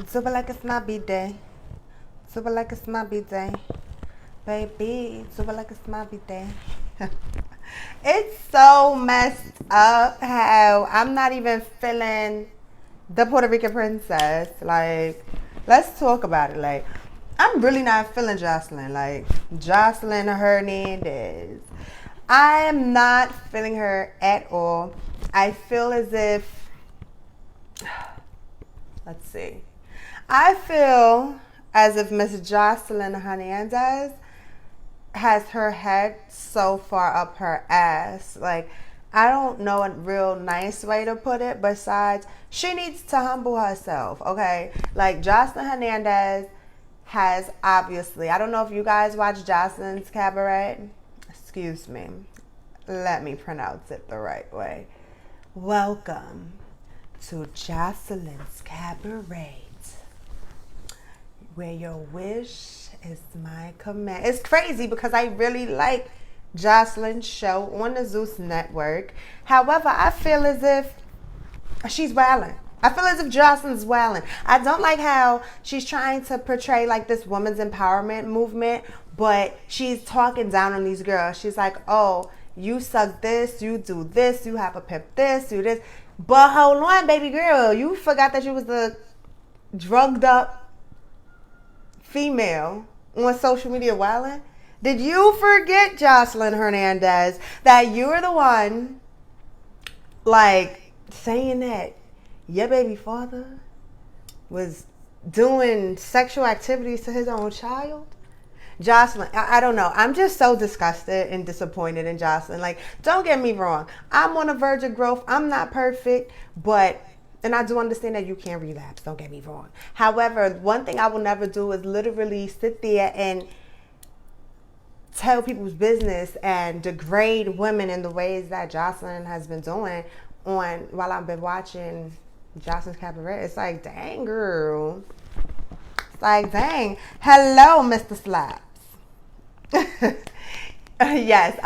Super like it's my B-day. Super like it's my B-day. Baby, super like it's my B-day. It's so messed up how I'm not even feeling the Puerto Rican princess. Like, let's talk about it. Like, I'm really not feeling Joseline. Like, Joseline Hernandez. I am not feeling her at all. I feel as if, let's see. I feel as if Miss Joseline Hernandez has her head so far up her ass. Like, I don't know a real nice way to put it besides she needs to humble herself, okay? Like, Joselines Hernandez has obviously, I don't know if you guys watch Joselines Cabaret. Excuse me. Let me pronounce it the right way. Welcome to Joselines Cabaret, where your wish is my command. It's crazy because I really like Joseline's show on the Zeus Network. However, I feel as if she's wilding. I feel as if Joseline's wilding. I don't like how she's trying to portray like this woman's empowerment movement, but she's talking down on these girls. She's like, oh, you suck this, you do this, you have a pimp this, do this. But hold on, baby girl, you forgot that you was the drugged up female on social media wilding. Did you forget, Joselines Hernandez, that you were the one like saying that your baby father was doing sexual activities to his own child? Joseline, I don't know. I'm just so disgusted and disappointed in Joseline. Like, don't get me wrong. I'm on the verge of growth. I'm not perfect, and I do understand that you can relapse. Don't get me wrong. However, one thing I will never do is literally sit there and tell people's business and degrade women in the ways that Joseline has been doing while I've been watching Joselines Cabaret. It's like, dang, girl. It's like, dang. Hello, Mr. Slaps. Yes,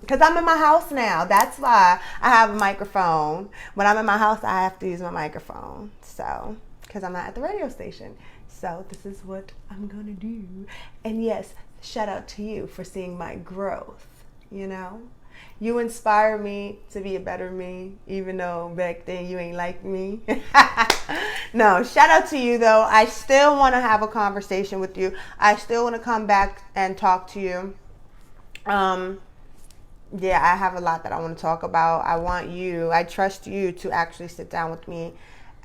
because I'm in my house now. That's why I have a microphone. When I'm in my house, I have to use my microphone. So, because I'm not at the radio station. So, this is what I'm going to do. And yes, shout out to you for seeing my growth, you know? You inspire me to be a better me, even though back then you ain't like me. No, shout out to you though. I still want to have a conversation with you. I still want to come back and talk to you. Yeah, I have a lot that I want to talk about. I trust you to actually sit down with me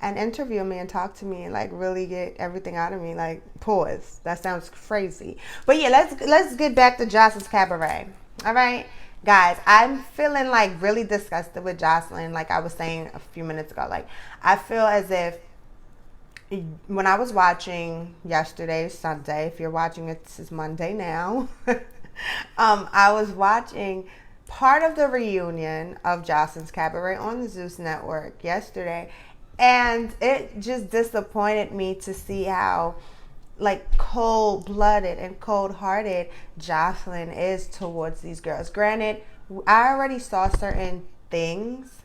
and interview me and talk to me and like really get everything out of me. Like, pause. That sounds crazy. But yeah, let's get back to Joselines Cabaret. All right. Guys, I'm feeling like really disgusted with Joseline. Like I was saying a few minutes ago, like I feel as if when I was watching yesterday, Sunday, if you're watching it, this is Monday now. I was watching part of the reunion of Joselines Cabaret on the Zeus Network yesterday, and it just disappointed me to see how like cold-blooded and cold-hearted Joseline is towards these girls. Granted, I already saw certain things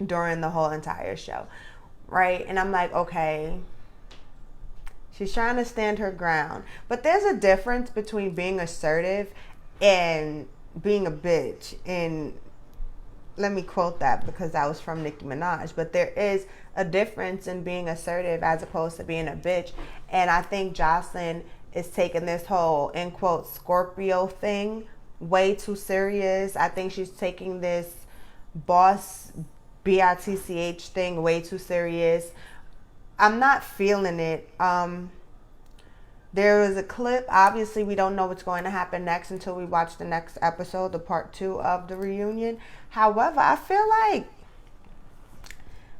during the whole entire show, right? And I'm like, okay, she's trying to stand her ground. But there's a difference between being assertive and being a bitch. And let me quote that because that was from Nicki Minaj. But there is a difference in being assertive as opposed to being a bitch. And I think Joseline is taking this whole, in quote, Scorpio thing way too serious. I think she's taking this boss BITCH thing way too serious. I'm not feeling it. There was a clip. Obviously, we don't know what's going to happen next until we watch the next episode, the part 2 of the reunion. However, I feel like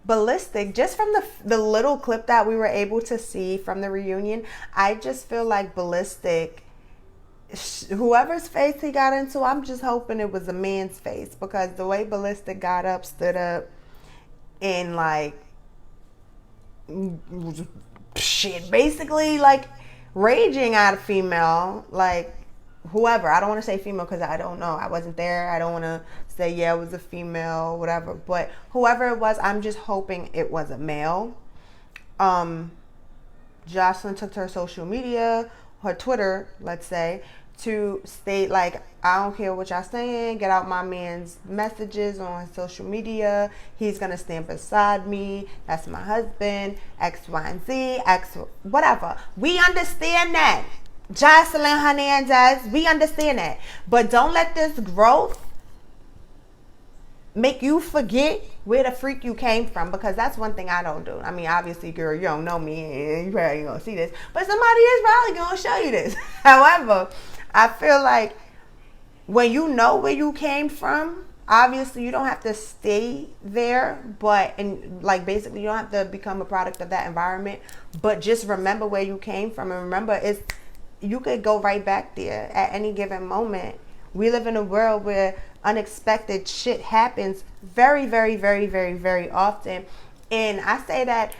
Ballistic, just from the little clip that we were able to see from the reunion, I just feel like Ballistic, whoever's face he got into, I'm just hoping it was a man's face, because the way Ballistic got up, stood up, and like shit, basically like raging at a female, like whoever. I don't want to say female because I don't know. I wasn't there. I don't want to say, yeah, it was a female, whatever. But whoever it was, I'm just hoping it was a male. Joseline took to her social media, her Twitter, let's say, to state like, I don't care what y'all saying, get out my man's messages on his social media. He's gonna stand beside me. That's my husband. X, Y, and Z. X, whatever. We understand that. Joseline Hernandez, we understand that. But don't let this growth make you forget where the freak you came from, because that's one thing I don't do. I mean, obviously, girl, you don't know me and you probably ain't gonna see this, but somebody is probably gonna show you this. However, I feel like when you know where you came from, obviously you don't have to stay there, and like basically you don't have to become a product of that environment, but just remember where you came from, and remember you could go right back there at any given moment. We live in a world where unexpected shit happens very, very, very, very, very often. And I say that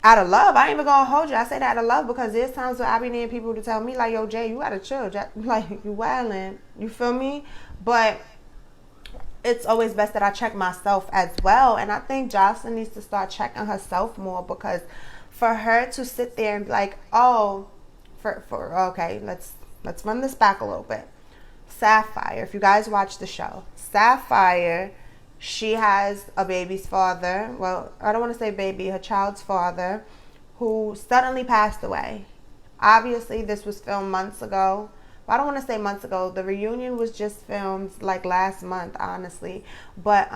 out of love. I ain't even gonna hold you. I say that out of love because there's times where I be needing people to tell me like, yo, Jay, you gotta chill. Like, you wildin'. You feel me? But it's always best that I check myself as well. And I think Jocelyn needs to start checking herself more, because for her to sit there and be like, oh, okay, let's run this back a little bit. Sapphire, if you guys watch the show, Sapphire, she has a baby's father. Well, I don't want to say baby, her child's father, who suddenly passed away. Obviously, this was filmed months ago. Well, I don't want to say months ago. The reunion was just filmed like last month, honestly. But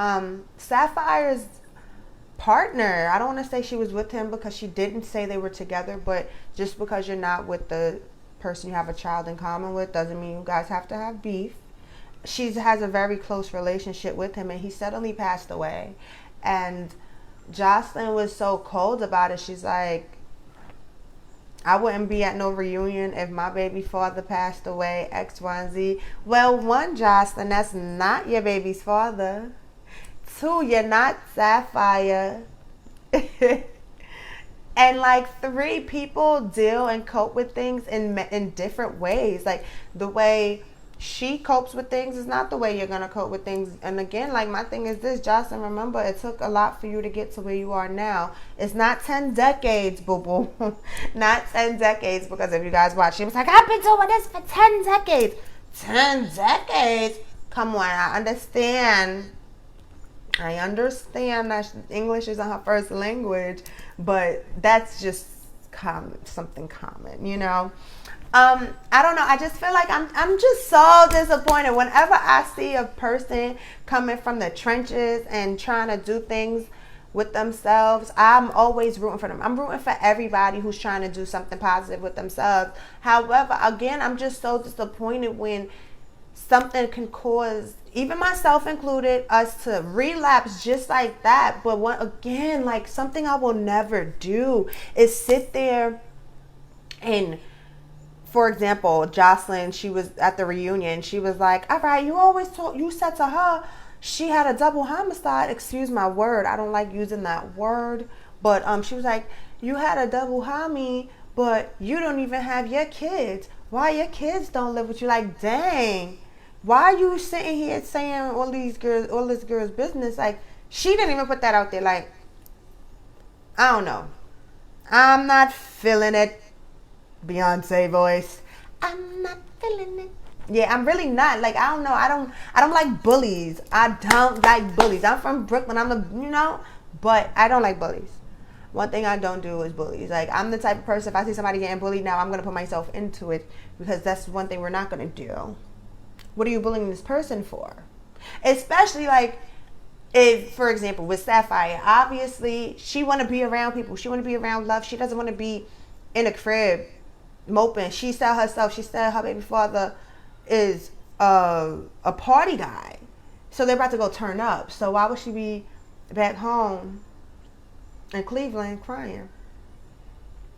Sapphire's partner, I don't want to say she was with him because she didn't say they were together, but just because you're not with the person you have a child in common with doesn't mean you guys have to have beef. She has a very close relationship with him, and he suddenly passed away. And Jocelyn was so cold about it. She's like, I wouldn't be at no reunion if my baby father passed away, X, Y, and Z. Well, one, Jocelyn, that's not your baby's father. Two, you're not Sapphire. And like, three, people deal and cope with things in different ways. Like, the way she copes with things is not the way you're going to cope with things. And again, like, my thing is this, Jocelyn, remember, it took a lot for you to get to where you are now. It's not 10 decades, boo-boo. Not 10 decades, because if you guys watch, she was like, I've been doing this for 10 decades. 10 decades? Come on, I understand that English isn't her first language, but that's just something common, you know. I don't know. I just feel like I'm just so disappointed whenever I see a person coming from the trenches and trying to do things with themselves. I'm always rooting for them. I'm rooting for everybody who's trying to do something positive with themselves. However, again, I'm just so disappointed when something can cause, even myself included, us to relapse just like that. But again, like, something I will never do is sit there and, for example, Jocelyn, she was at the reunion. She was like, all right, you said to her she had a double homicide. Excuse my word. I don't like using that word. But she was like, you had a double homie, but you don't even have your kids. Why your kids don't live with you? Like, dang. Why are you sitting here saying all this girl's business? Like, she didn't even put that out there. Like, I don't know. I'm not feeling it. Beyonce voice. I'm not feeling it. Yeah, I'm really not. Like, I don't know. I don't like bullies. I don't like bullies. I'm from Brooklyn. But I don't like bullies. One thing I don't do is bullies. Like, I'm the type of person, if I see somebody getting bullied now, I'm going to put myself into it, because that's one thing we're not going to do. What are you bullying this person for? Especially, like, if, for example, with Sapphire, obviously, she want to be around people. She want to be around love. She doesn't want to be in a crib moping. She said her baby father is a party guy. So they're about to go turn up. So why would she be back home in Cleveland crying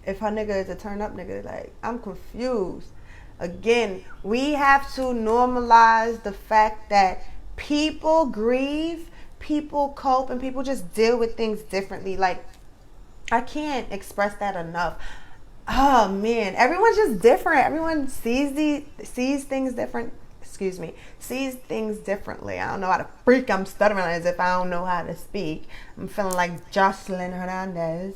if her nigga is a turn up nigga? Like, I'm confused. Again, we have to normalize the fact that people grieve, people cope, and people just deal with things differently. Like, I can't express that enough. Oh man, everyone's just different. Everyone sees things different. Sees things differently. I don't know how to freak. I'm stuttering as if I don't know how to speak. I'm feeling like Joseline Hernandez.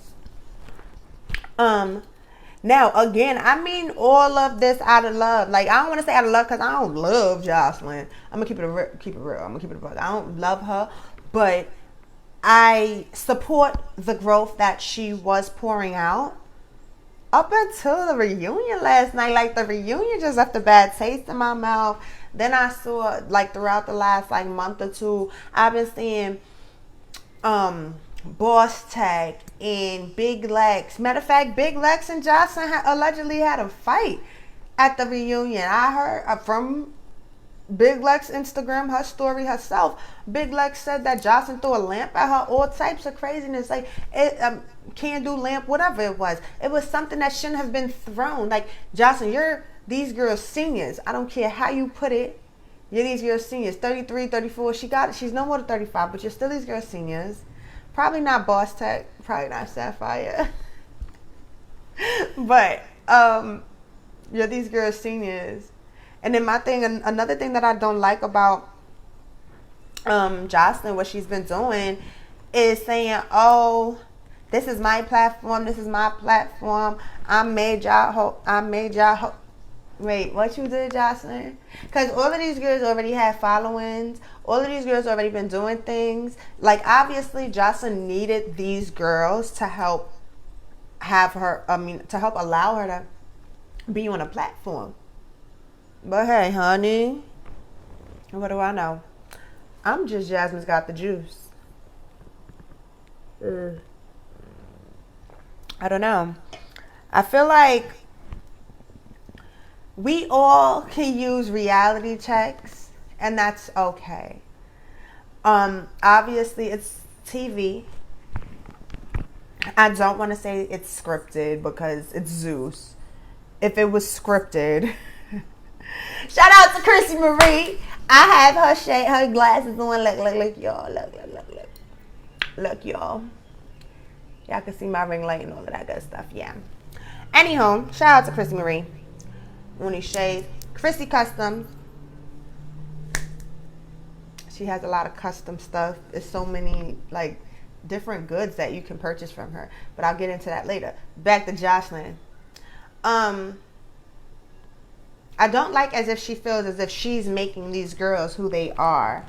Now, again, I mean all of this out of love. Like, I don't want to say out of love because I don't love Joseline. I'm going to keep it real. I'm going to keep it a buck. I don't love her, but I support the growth that she was pouring out up until the reunion last night. Like, the reunion just left a bad taste in my mouth. Then I saw, like, throughout the last, like, month or two, I've been seeing Boss Tag and Big Lex. Matter of fact, Big Lex and Joseline allegedly had a fight at the reunion. I heard from Big Lex Instagram, her story herself. Big Lex said that Joseline threw a lamp at her, all types of craziness. Like, it can do lamp, whatever it was. It was something that shouldn't have been thrown. Like, Joseline, you're these girls seniors. I don't care how you put it. You're these girls seniors. 33, 34. She got it. She's no more than 35, but you're still these girls seniors. Probably not Boss Tech. Probably not Sapphire. But you're these girls seniors. And then my thing, another thing that I don't like about Joseline, what she's been doing, is saying, "Oh, this is my platform. This is my platform. I made y'all. Wait, what you did, Joseline? Because all of these girls already have followings. All of these girls already been doing things. Like, obviously, Joseline needed these girls to help to help allow her to be on a platform. But hey, honey, what do I know? I'm just Jasmine's got the juice. I don't know. I feel like we all can use reality checks, and that's okay. Obviously, it's TV. I don't want to say it's scripted because it's Zeus. If it was scripted, shout out to Chrissy Marie. I have her glasses on. Look, y'all. Look, y'all. Y'all can see my ring light and all of that good stuff. Yeah. Anyhow, shout out to Chrissy Marie. On these shades. Chrissy Customs. She has a lot of custom stuff. There's so many, like, different goods that you can purchase from her. But I'll get into that later. Back to Joseline. I don't like as if she feels as if she's making these girls who they are.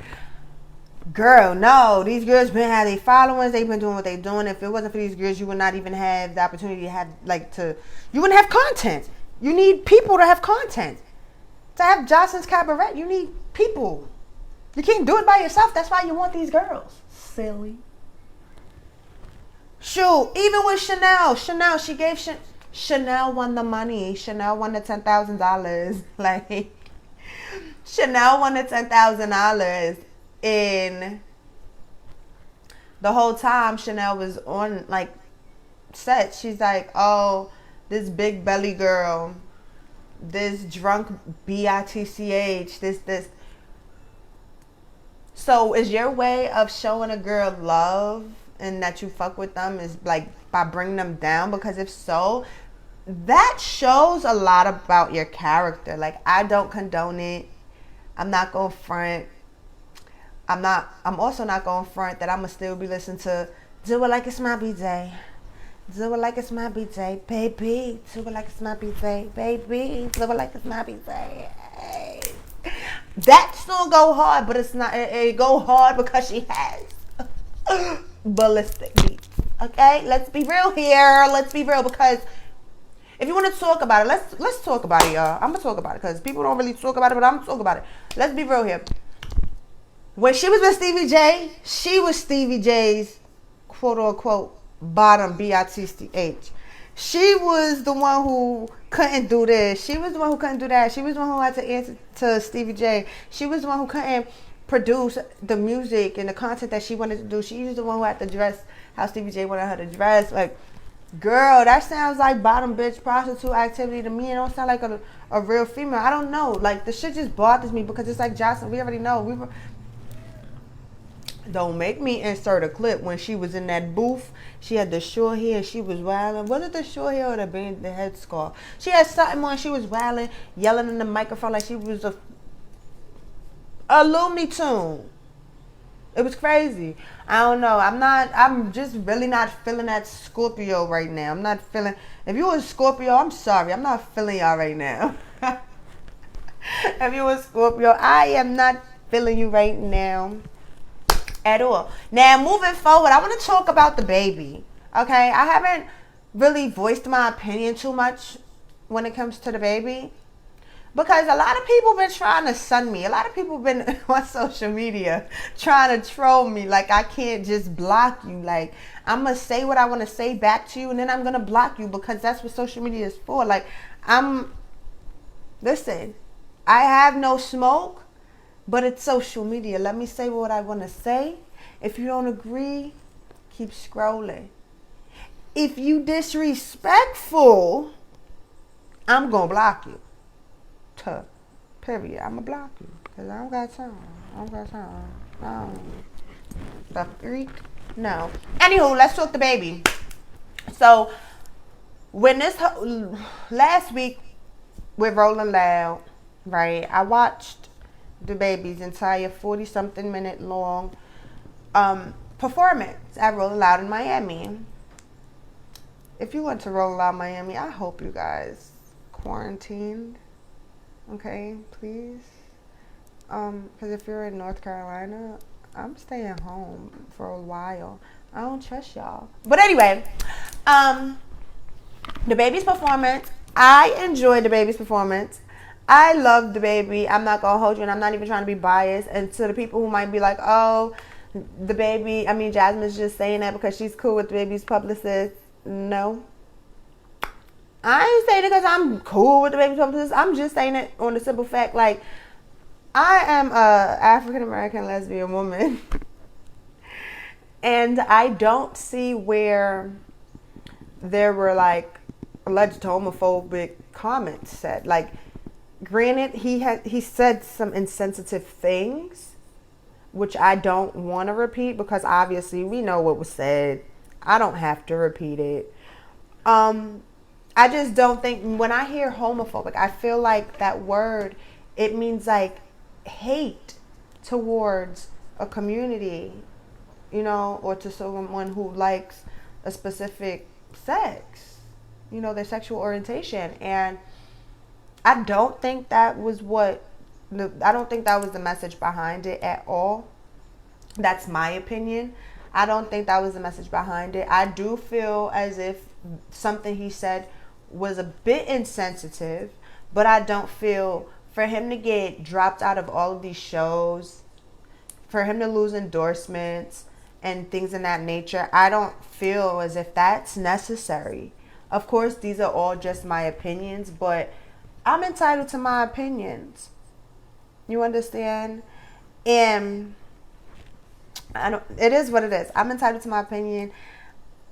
Girl, no. These girls been having their followings. They've been doing what they're doing. If it wasn't for these girls, you would not even have the opportunity to have, you wouldn't have content. You need people to have content. To have Joselines Cabaret, you need people. You can't do it by yourself. That's why you want these girls. Silly. Shoot, even with Chanel, she gave Chanel won the money. Chanel won the $10,000. Like, Chanel won the $10,000, and the whole time Chanel was on, like, set. She's like, "Oh, this big belly girl, this drunk bitch, this." So is your way of showing a girl love and that you fuck with them is like by bringing them down? Because if so, that shows a lot about your character. Like, I don't condone it. I'm not going to front. I'm also not going to front that I'm going to still be listening to Do It Like It's My B-Day. Do it like it's my B-Day, baby. Do it like it's my B-Day, baby. Do it like it's my B-Day. Hey. That song go hard, but it's not. It go hard because she has ballistic beats. Okay, let's be real here. Let's be real, because if you want to talk about it, let's talk about it, y'all. I'm gonna talk about it because people don't really talk about it, but I'm gonna talk about it. Let's be real here. When she was with Stevie J, she was Stevie J's quote unquote bottom, B-I-T-C-H. She was the one who couldn't do this. She was the one who couldn't do that. She was the one who had to answer to Stevie J. She was the one who couldn't produce the music and the content that she wanted to do. She was the one who had to dress how Stevie J wanted her to dress. Like, girl, that sounds like bottom bitch prostitute activity to me. It don't sound like a real female. I don't know. Like, the shit just bothers me because it's like Joseline. We already know. Don't make me insert a clip when she was in that booth. She had the short hair. She was wilding. Was it the short hair or the headscarf? She had something on. She was wilding, yelling in the microphone like she was a Looney Tune. It was crazy. I don't know. I'm just really not feeling that Scorpio right now. I'm not feeling, if you was Scorpio, I'm sorry. I'm not feeling y'all right now. If you was Scorpio, I am not feeling you right now at all. Now, moving forward, I want to talk about DABABY. Okay? I haven't really voiced my opinion too much when it comes to DABABY. Because a lot of people been trying to sun me. A lot of people been on social media trying to troll me. Like, I can't just block you. Like, I'm going to say what I want to say back to you, and then I'm going to block you because that's what social media is for. Like, listen, I have no smoke, but it's social media. Let me say what I want to say. If you don't agree, keep scrolling. If you disrespectful, I'm going to block you. Period. I'm going to block you because I don't got time. No. The freak? No. Anywho, let's talk DABABY. So, when last week with Rolling Loud, right, I watched DABABY's entire 40-something minute long performance at Rolling Loud in Miami. If you went to Rolling Loud Miami, I hope you guys quarantined. Okay, please. Because if you're in North Carolina, I'm staying home for a while. I don't trust y'all. But anyway, DABABY's performance. I enjoyed DABABY's performance. I love DABABY. I'm not gonna hold you, and I'm not even trying to be biased. And to the people who might be like, "Oh, Jasmine's just saying that because she's cool with DABABY's publicist." No. I ain't saying it because I'm cool with DABABY's publicist. I'm just saying it on the simple fact, like, I am a African-American lesbian woman. And I don't see where there were, like, alleged homophobic comments said. Like, granted, he said some insensitive things, which I don't want to repeat because obviously we know what was said. I don't have to repeat it. I just don't think, when I hear homophobic, I feel like that word, it means like hate towards a community, you know, or to someone who likes a specific sex, you know, their sexual orientation. And I don't think that was the message behind it at all. That's my opinion. I don't think that was the message behind it. I do feel as if something he said was a bit insensitive, but I don't feel, for him to get dropped out of all of these shows, for him to lose endorsements and things in that nature, I don't feel as if that's necessary. Of course, these are all just my opinions, but I'm entitled to my opinions. You understand? And it is what it is. I'm entitled to my opinion.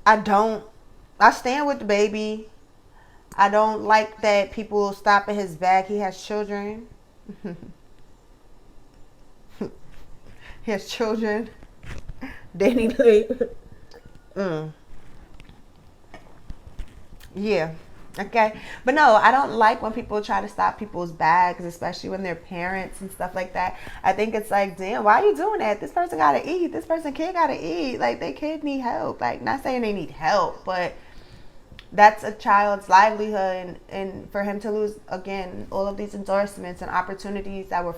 I stand with DABABY. I don't like that people stop at his back. He has children. He has children. Danny Lee. Yeah. Okay. But no, I don't like when people try to stop people's bags, especially when they're parents and stuff like that. I think it's like, damn, why are you doing that? This person got to eat. This kid got to eat. Like, they kid need help. Like, not saying they need help, but that's a child's livelihood. And for him to lose, again, all of these endorsements and opportunities that were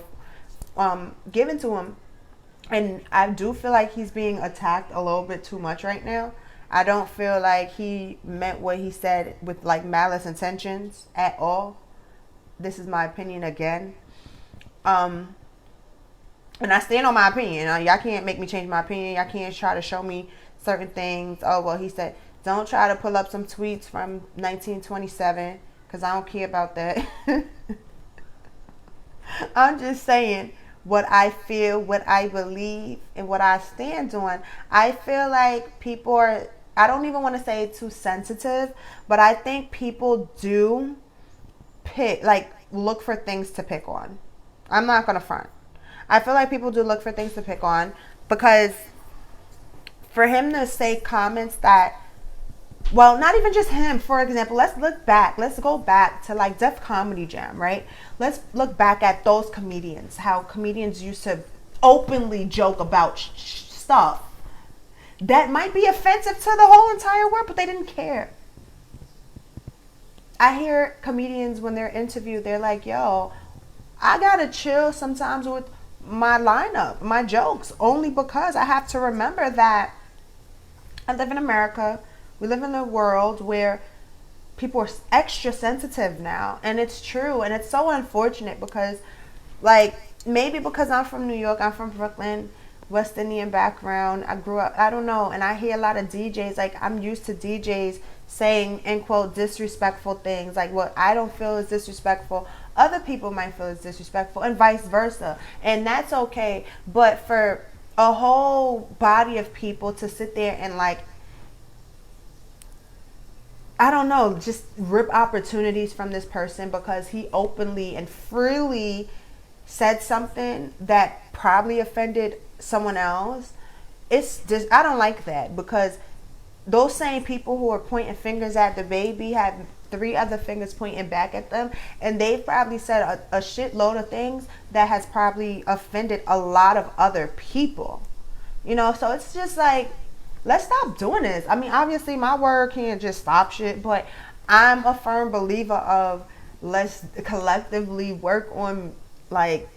given to him. And I do feel like he's being attacked a little bit too much right now. I don't feel like he meant what he said with, like, malice intentions at all. This is my opinion again. And I stand on my opinion. Y'all can't make me change my opinion. Y'all can't try to show me certain things. Oh, well, he said, don't try to pull up some tweets from 1927 because I don't care about that. I'm just saying what I feel, what I believe, and what I stand on. I feel like people are, I don't even want to say too sensitive, but I think people do look for things to pick on. I'm not going to front. I feel like people do look for things to pick on because for him to say comments that, well, not even just him. For example, let's look back. Let's go back to, like, Def Comedy Jam, right? Let's look back at those comedians, how comedians used to openly joke about stuff that might be offensive to the whole entire world, but they didn't care. I hear comedians when they're interviewed, they're like, yo, I gotta chill sometimes with my lineup, my jokes, only because I have to remember that I live in America. We live in a world where people are extra sensitive now, and it's true, and it's so unfortunate because, like, maybe because I'm from New York, I'm from Brooklyn, West Indian background, I grew up, I don't know, and I hear a lot of DJs, like, I'm used to DJs saying, in quote, disrespectful things, like what I don't feel is disrespectful, other people might feel is disrespectful, and vice versa, and that's okay. But for a whole body of people to sit there and, like, I don't know, just rip opportunities from this person because he openly and freely said something that probably offended someone else. It's just, I don't like that, because those same people who are pointing fingers at DABABY have 3 other fingers pointing back at them, and they've probably said a shitload of things that has probably offended a lot of other people, you know. So it's just like, let's stop doing this. I mean, obviously my word can't just stop shit, but I'm a firm believer of, let's collectively work on, like,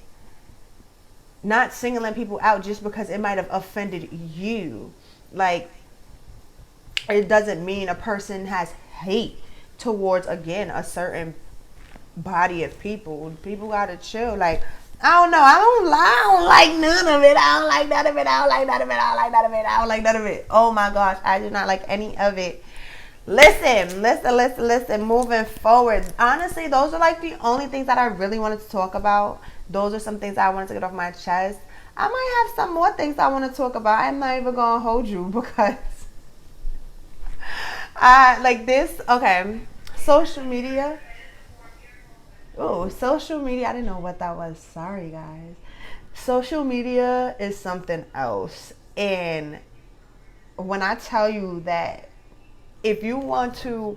not singling people out just because it might have offended you. Like, it doesn't mean a person has hate towards, again, a certain body of people. People gotta chill. Like, I don't know. I don't like none of it. I don't like none of it. I don't like none of it. I don't like none of it. I don't like none of it. Oh my gosh, I do not like any of it. Listen. Moving forward, honestly, those are like the only things that I really wanted to talk about. Those are some things I wanted to get off my chest. I might have some more things I want to talk about. I'm not even gonna hold you because I like this. Okay, social media. Oh, social media. I didn't know what that was. Sorry, guys. Social media is something else. And when I tell you that if you want to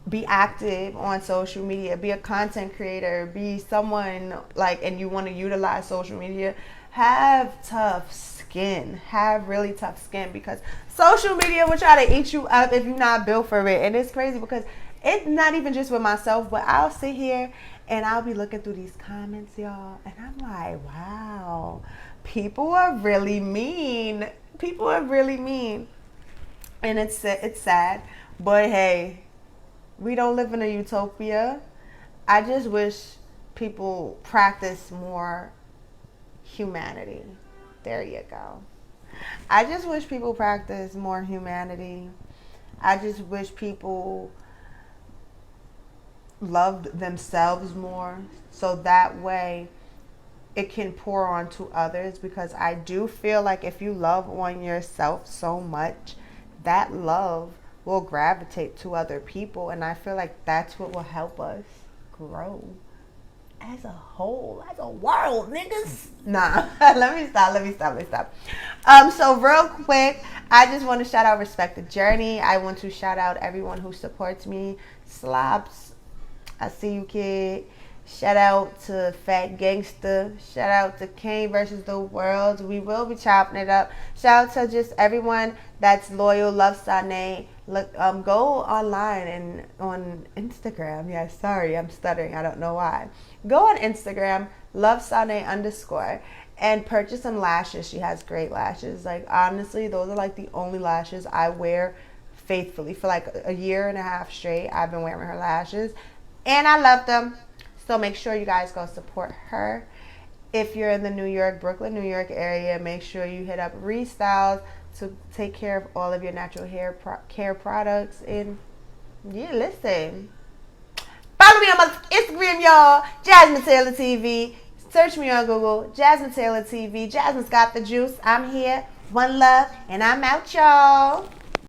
be active on social media, be a content creator, be someone like, and you want to utilize social media, have tough skin. Have really tough skin, because social media will try to eat you up if you're not built for it. And it's crazy because it's not even just with myself, but I'll sit here and I'll be looking through these comments, y'all, and I'm like, wow, people are really mean. People are really mean. And it's sad, but hey, we don't live in a utopia. I just wish people practice more humanity. There you go. I just wish people practice more humanity. I just wish people loved themselves more, so that way it can pour on to others, because I do feel like if you love on yourself so much, that love will gravitate to other people, and I feel like that's what will help us grow as a whole, as a world, niggas. Nah, let me stop. So real quick, I just want to shout out Respect the Journey. I want to shout out everyone who supports me. Slops, I see you, kid. Shout out to Fat Gangster. Shout out to Kane versus the World. We will be chopping it up. Shout out to just everyone that's loyal, loves Sane. Look, go online and on Instagram. Yeah, sorry, I'm stuttering. I don't know why. Go on Instagram, lovesane_, and purchase some lashes. She has great lashes. Like, honestly, those are like the only lashes I wear faithfully. For like a year and a half straight, I've been wearing her lashes, and I love them. So make sure you guys go support her. If you're in the New York, Brooklyn, New York area, make sure you hit up Restyles to take care of all of your natural hair care products. And yeah, listen. Follow me on my Instagram, y'all. Jasmine Taylor TV. Search me on Google. Jasmine Taylor TV. Jasmine's got the juice. I'm here. One love. And I'm out, y'all.